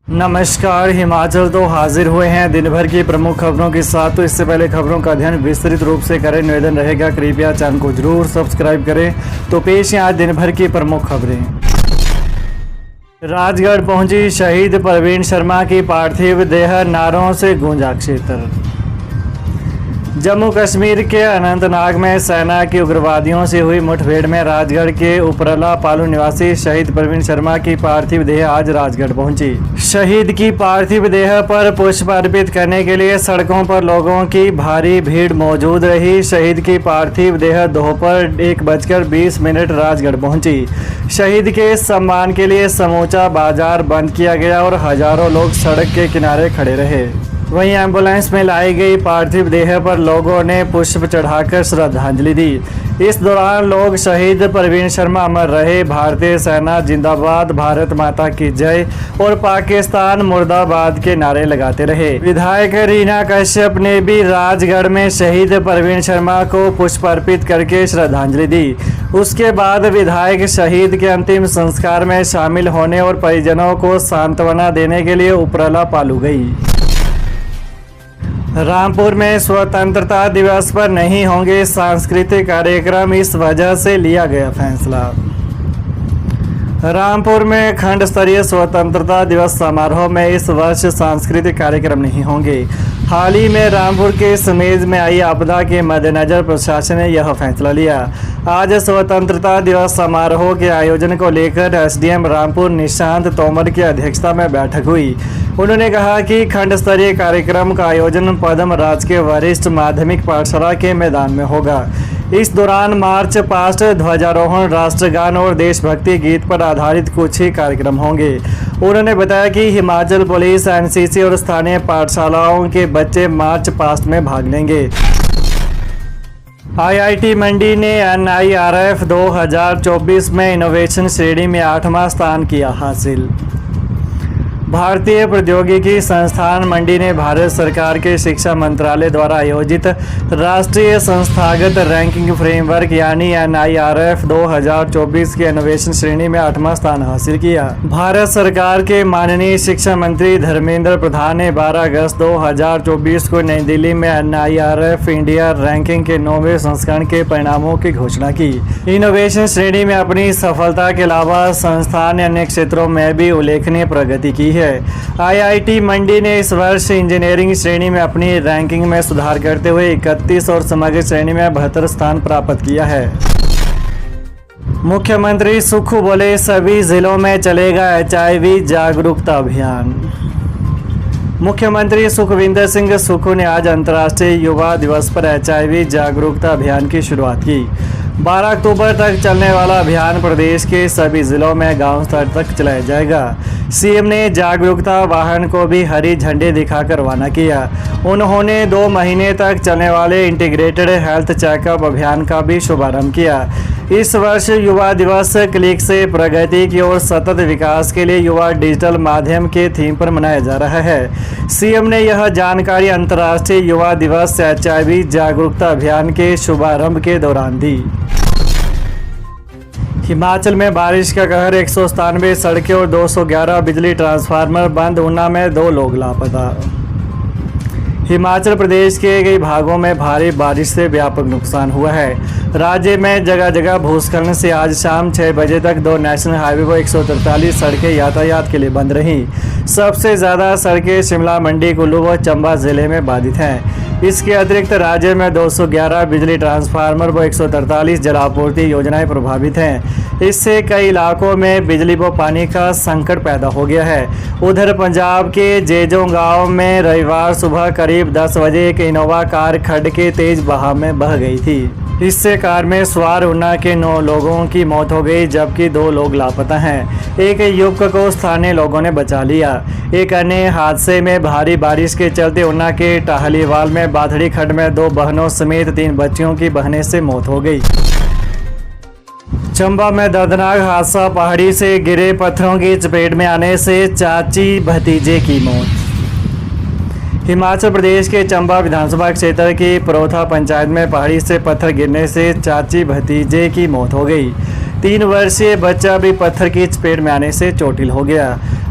नमस्कार। हिमाचल तो हाजिर हुए हैं दिन भर की प्रमुख खबरों के साथ। तो इससे पहले खबरों का अध्ययन विस्तृत रूप से करें, निवेदन रहेगा कृपया चैनल को जरूर सब्सक्राइब करें। तो पेश हैं आज दिन भर की प्रमुख खबरें। राजगढ़ पहुंची शहीद प्रवीण शर्मा की पार्थिव देह, नारों से गूंजा क्षेत्र। जम्मू कश्मीर के अनंतनाग में सेना की उग्रवादियों से हुई मुठभेड़ में राजगढ़ के उपरला पालू निवासी शहीद प्रवीण शर्मा की पार्थिव देह आज राजगढ़ पहुंची। शहीद की पार्थिव देह पर पुष्प अर्पित करने के लिए सड़कों पर लोगों की भारी भीड़ मौजूद रही। शहीद की पार्थिव देह दोपहर 1:20 राजगढ़ पहुंची। शहीद के सम्मान के लिए समूचा बाजार बंद किया गया और हजारों लोग सड़क के किनारे खड़े रहे। वहीं एम्बुलेंस में लाई गई पार्थिव देह पर लोगों ने पुष्प चढ़ाकर श्रद्धांजलि दी। इस दौरान लोग शहीद प्रवीण शर्मा अमर रहे, भारतीय सेना जिंदाबाद, भारत माता की जय और पाकिस्तान मुर्दाबाद के नारे लगाते रहे। विधायक रीना कश्यप ने भी राजगढ़ में शहीद प्रवीण शर्मा को पुष्प अर्पित करके श्रद्धांजलि दी। उसके बाद विधायक शहीद के अंतिम संस्कार में शामिल होने और परिजनों को सांत्वना देने के लिए उपरला पालू गई। रामपुर में स्वतंत्रता दिवस पर नहीं होंगे सांस्कृतिक कार्यक्रम, इस वजह से लिया गया फैसला। रामपुर में खंड स्तरीय स्वतंत्रता दिवस समारोह में इस वर्ष सांस्कृतिक कार्यक्रम नहीं होंगे। हाल ही में रामपुर के समेज में आई आपदा के मद्देनजर प्रशासन ने यह फैसला लिया। आज स्वतंत्रता दिवस समारोह के आयोजन को लेकर एसडीएम रामपुर निशांत तोमर की अध्यक्षता में बैठक हुई। उन्होंने कहा कि खंड स्तरीय कार्यक्रम का आयोजन पदम राजकीय वरिष्ठ माध्यमिक पाठशाला के मैदान में होगा। इस दौरान मार्च पास्ट, ध्वजारोहण, राष्ट्रगान और देशभक्ति गीत पर आधारित कुछ ही कार्यक्रम होंगे। उन्होंने बताया कि हिमाचल पुलिस, एनसीसी और स्थानीय पाठशालाओं के बच्चे मार्च पास्ट में भाग लेंगे। आईआईटी मंडी ने NIRF 2024 में इनोवेशन श्रेणी में 8वां स्थान किया हासिल। भारतीय प्रौद्योगिकी संस्थान मंडी ने भारत सरकार के शिक्षा मंत्रालय द्वारा आयोजित राष्ट्रीय संस्थागत रैंकिंग फ्रेमवर्क यानी NIRF 2024 की इनोवेशन श्रेणी में 8वां स्थान हासिल किया। भारत सरकार के माननीय शिक्षा मंत्री धर्मेंद्र प्रधान ने 12 अगस्त 2024 को नई दिल्ली में NIRF इंडिया रैंकिंग के 9वें संस्करण के परिणामों की घोषणा की। इनोवेशन श्रेणी में अपनी सफलता के अलावा संस्थान ने अन्य क्षेत्रों में भी उल्लेखनीय प्रगति की है। आईआईटी मंडी ने इस वर्ष इंजीनियरिंग श्रेणी में अपनी रैंकिंग में सुधार करते हुए 31 और समग्र श्रेणी में 72 स्थान प्राप्त किया है। मुख्यमंत्री सुक्खू बोले, सभी जिलों में चलेगा HIV जागरूकता अभियान। मुख्यमंत्री सुखविंदर सिंह सुक्खू ने आज अंतर्राष्ट्रीय युवा दिवस पर HIV जागरूकता अभियान की शुरुआत की। 12 अक्टूबर तक चलने वाला अभियान प्रदेश के सभी जिलों में गांव स्तर तक चलाया जाएगा। सीएम ने जागरूकता वाहन को भी हरी झंडी दिखाकर रवाना किया। उन्होंने 2 महीने तक चलने वाले इंटीग्रेटेड हेल्थ चेकअप अभियान का भी शुभारंभ किया। इस वर्ष युवा दिवस क्लिक से प्रगति की ओर सतत विकास के लिए युवा डिजिटल माध्यम के थीम पर मनाया जा रहा है। सीएम ने यह जानकारी अंतर्राष्ट्रीय युवा दिवस HIV जागरूकता अभियान के शुभारंभ के दौरान दी। हिमाचल में बारिश का कहर, 197 सड़कें और 211 बिजली ट्रांसफार्मर बंद, ऊना में 2 लोग लापता। हिमाचल प्रदेश के कई भागों में भारी बारिश से व्यापक नुकसान हुआ है। राज्य में जगह जगह भूस्खलन से आज शाम 6 बजे तक 2 नेशनल हाईवे व 143 सड़कें यातायात के लिए बंद रहीं। सबसे ज़्यादा सड़कें शिमला, मंडी, कुल्लू व चंबा जिले में बाधित हैं। इसके अतिरिक्त राज्य में 211 बिजली ट्रांसफार्मर व 143 जलापूर्ति योजनाएं प्रभावित हैं। इससे कई इलाकों में बिजली व पानी का संकट पैदा हो गया है। उधर पंजाब के जेजों गांव में रविवार सुबह करीब 10 बजे एक इनोवा कार खड्ड के तेज बहाव में बह गई थी। इससे कार में सवार ऊना के 9 लोगों की मौत हो गई, जबकि 2 लोग लापता हैं। एक युवक को स्थानीय लोगों ने बचा लिया। एक अन्य हादसे में भारी बारिश के चलते ऊना के टाहलीवाल में बाथड़ी खड्ड में 2 बहनों समेत 3 बच्चियों की बहने से मौत हो गई। चंबा में दर्दनाक हादसा, पहाड़ी से गिरे पत्थरों की चपेट में आने से चाची भतीजे की मौत। हिमाचल प्रदेश के चंबा विधानसभा क्षेत्र की परोथा पंचायत में पहाड़ी से पत्थर गिरने से चाची भतीजे की मौत हो गई। 3 वर्षीय बच्चा भी पत्थर की चपेट में आने से चोटिल हो गया।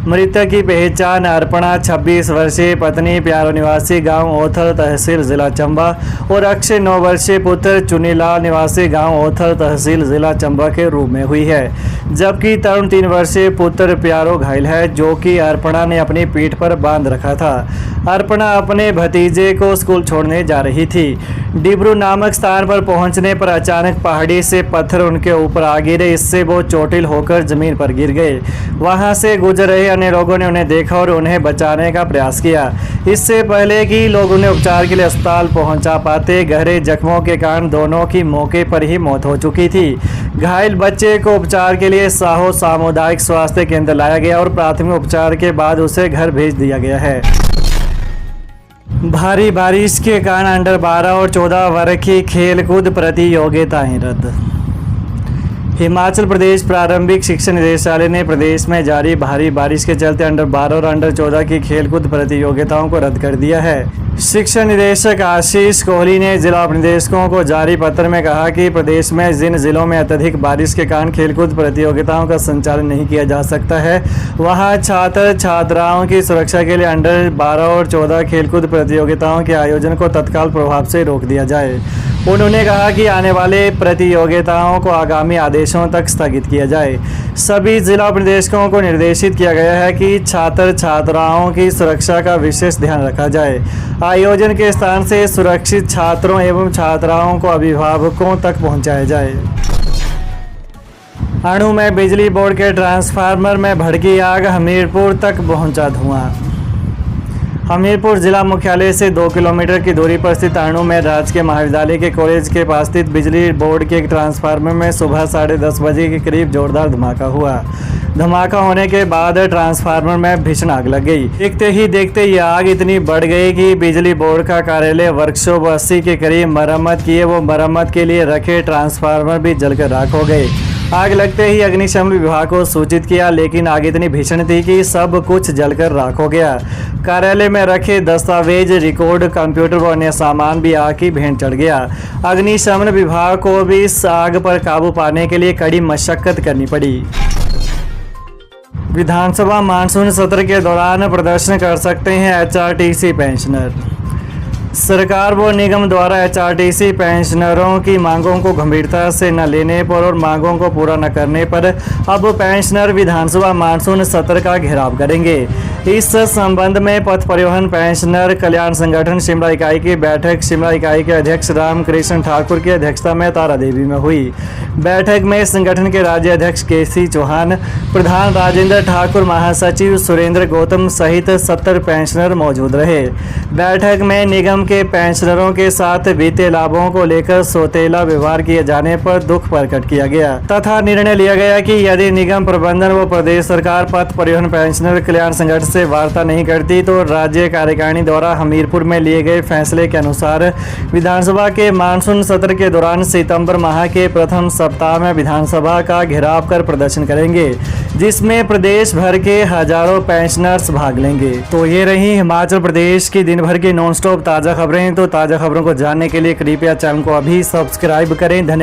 मृतक की पहचान अर्पणा 26 वर्षीय पत्नी प्यारो निवासी गांव ओथल तहसील जिला चंबा और अक्षय 9 वर्षीय पुत्र चुनीलाल निवासी गांव ओथल तहसील जिला चंबा के रूप में हुई है, जबकि तरुण 3 वर्षीय पुत्र प्यारो घायल है, जो कि अर्पणा ने अपनी पीठ पर बांध रखा था। अर्पणा अपने भतीजे को स्कूल छोड़ने जा रही थी। डिब्रू नामक स्थान पर पहुंचने पर अचानक पहाड़ी से पत्थर उनके ऊपर आ गिरे, इससे वो चोटिल होकर जमीन पर गिर गए। वहां से गुजर रहे अन्य लोगों ने उन्हें देखा और उन्हें बचाने का प्रयास किया। इससे पहले कि लोग उन्हें उपचार के लिए अस्पताल पहुंचा पाते, गहरे जख्मों के कारण दोनों की मौके पर ही मौत हो चुकी थी। घायल बच्चे को उपचार के लिए साहो सामुदायिक स्वास्थ्य केंद्र लाया गया और प्राथमिक उपचार के बाद उसे घर भेज दिया गया है। भारी बारिश के कारण अंडर 12 और 14 वर्ग की खेलकूद प्रतियोगिताएं रद्द। हिमाचल प्रदेश प्रारंभिक शिक्षा निदेशालय ने प्रदेश में जारी भारी बारिश के चलते अंडर 12 और अंडर 14 की खेलकूद प्रतियोगिताओं को रद्द कर दिया है। शिक्षा निदेशक आशीष कोहली ने जिला निदेशकों को जारी पत्र में कहा कि प्रदेश में जिन जिलों में अत्यधिक बारिश के कारण खेलकूद प्रतियोगिताओं का संचालन नहीं किया जा सकता है, वहां छात्र छात्राओं की सुरक्षा के लिए अंडर 12 और 14 खेलकूद प्रतियोगिताओं के आयोजन को तत्काल प्रभाव से रोक दिया जाए। उन्होंने कहा कि आने वाले प्रतियोगिताओं को आगामी आदेशों तक स्थगित किया जाए। सभी जिला प्रदेशकों को निर्देशित किया गया है कि छात्र छात्राओं की सुरक्षा का विशेष ध्यान रखा जाए। आयोजन के स्थान से सुरक्षित छात्रों एवं छात्राओं को अभिभावकों तक पहुंचाया जाए। अणु में बिजली बोर्ड के ट्रांसफार्मर में भड़की आग, हमीरपुर तक पहुंचा धुआं। हमीरपुर जिला मुख्यालय से 2 किलोमीटर की दूरी पर स्थित अणु में राजकीय महाविद्यालय के कॉलेज के पास स्थित बिजली बोर्ड के एक ट्रांसफार्मर में सुबह 10:30 बजे के करीब जोरदार धमाका हुआ। धमाका होने के बाद ट्रांसफार्मर में भीषण आग लग गई। देखते ही देखते ये आग इतनी बढ़ गई कि बिजली बोर्ड का कार्यालय, वर्कशॉप 80 के करीब मरम्मत किए वो मरम्मत के लिए रखे ट्रांसफार्मर भी जलकर राख हो गए। आग लगते ही अग्निशमन विभाग को सूचित किया, लेकिन आग इतनी भीषण थी कि सब कुछ जलकर राख हो गया। कार्यालय में रखे दस्तावेज, रिकॉर्ड, कंप्यूटर व अन्य सामान भी आग की भेंट चढ़ गया। अग्निशमन विभाग को भी इस आग पर काबू पाने के लिए कड़ी मशक्कत करनी पड़ी। विधानसभा मानसून सत्र के दौरान प्रदर्शन कर सकते हैं एचआरटीसी पेंशनर। सरकार व निगम द्वारा एचआरटीसी पेंशनरों की मांगों को गंभीरता से न लेने पर और मांगों को पूरा न करने पर अब पेंशनर विधानसभा मानसून सत्र का घेराव करेंगे। इस संबंध में पथ परिवहन पेंशनर कल्याण संगठन शिमला इकाई की बैठक शिमला इकाई के अध्यक्ष रामकृष्ण ठाकुर की अध्यक्षता में तारा देवी में हुई। बैठक में संगठन के राज्य अध्यक्ष केसी चौहान, प्रधान राजेंद्र ठाकुर, महासचिव सुरेंद्र गौतम सहित 70 पेंशनर मौजूद रहे। बैठक में निगम के पेंशनरों के साथ बीते लाभों को लेकर सौतेला व्यवहार किए जाने पर दुख प्रकट किया गया तथा निर्णय लिया गया कि यदि निगम प्रबंधन व प्रदेश सरकार पथ परिवहन पेंशनर कल्याण संगठन से वार्ता नहीं करती तो राज्य कार्यकारिणी द्वारा हमीरपुर में लिए गए फैसले के अनुसार विधानसभा के मानसून सत्र के दौरान सितंबर माह के प्रथम सप्ताह में विधानसभा का घेराव कर प्रदर्शन करेंगे, जिसमें प्रदेश भर के हजारों पेंशनर्स भाग लेंगे। तो ये रही हिमाचल प्रदेश की दिन भर की नॉन स्टॉप ताज़ा खबरें। तो ताज़ा खबरों को जानने के लिए कृपया चैनल को अभी सब्सक्राइब करें। धन्यवाद।